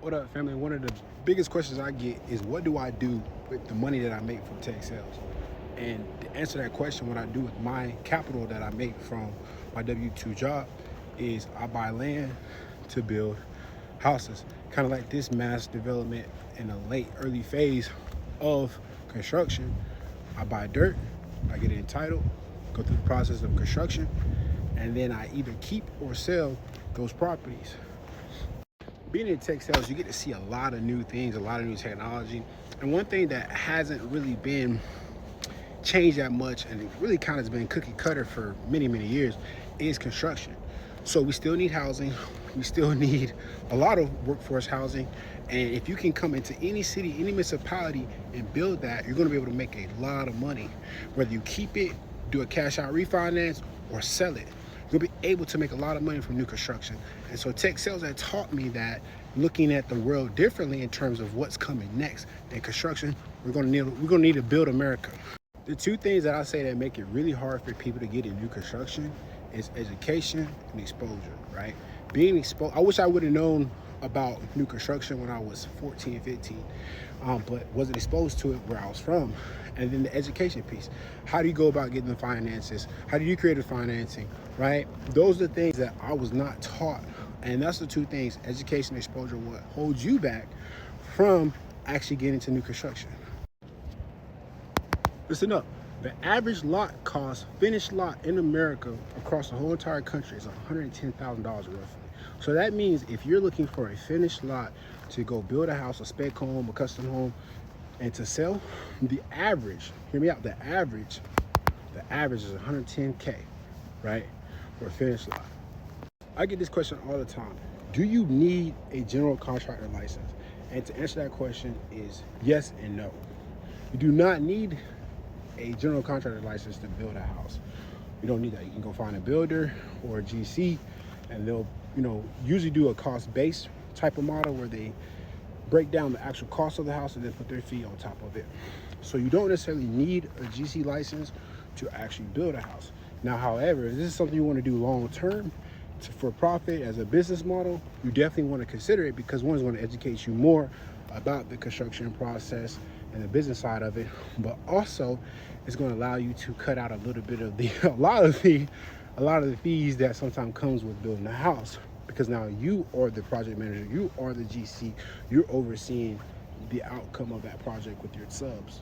What up, family? One of the biggest questions I get is what do I do with the money that I make from tech sales? And to answer that question, what I do with my capital that I make from my W-2 job is I buy land to build houses. Kind of like this mass development in the late early phase of construction. I buy dirt, I get it entitled, go through the process of construction, and then I either keep or sell those properties. Being in tech sales, you get to see a lot of new things, a lot of new technology. And one thing that hasn't really been changed that much, and it really kind of has been cookie cutter for many, many years, is construction. So we still need housing. We still need a lot of workforce housing. And if you can come into any city, any municipality and build that, you're going to be able to make a lot of money. Whether you keep it, do a cash out refinance, or sell it, you'll be able to make a lot of money from new construction. And so tech sales have taught me that looking at the world differently in terms of what's coming next than construction, we're gonna need to build America. The two things that I say that make it really hard for people to get in new construction is education and exposure, right? Being exposed, I wish I would have known about new construction when I was 14, 15, but wasn't exposed to it where I was from. And then the education piece. How do you go about getting the finances? How do you create the financing, right? Those are the things that I was not taught. And that's the two things, education and exposure, what holds you back from actually getting into new construction. Listen up. The average lot cost, finished lot in America across the whole entire country is $110,000 roughly. So that means if you're looking for a finished lot to go build a house, a spec home, a custom home, and to sell, the average, hear me out, the average is 110K, right, for a finished lot. I get this question all the time. Do you need a general contractor license? And to answer that question is yes and no. You do not need a general contractor license to build a house. You don't need that. You can go find a builder or a GC, and they'll, usually do a cost-based type of model where they break down the actual cost of the house and then put their fee on top of it. So you don't necessarily need a GC license to actually build a house. Now, however, if this is something you want to do long term for profit as a business model, you definitely want to consider it, because one is going to educate you more about the construction process and the business side of it, but also it's going to allow you to cut out a little bit of a lot of the fees that sometimes comes with building a house, because now you are the project manager, you are the GC, you're overseeing the outcome of that project with your subs.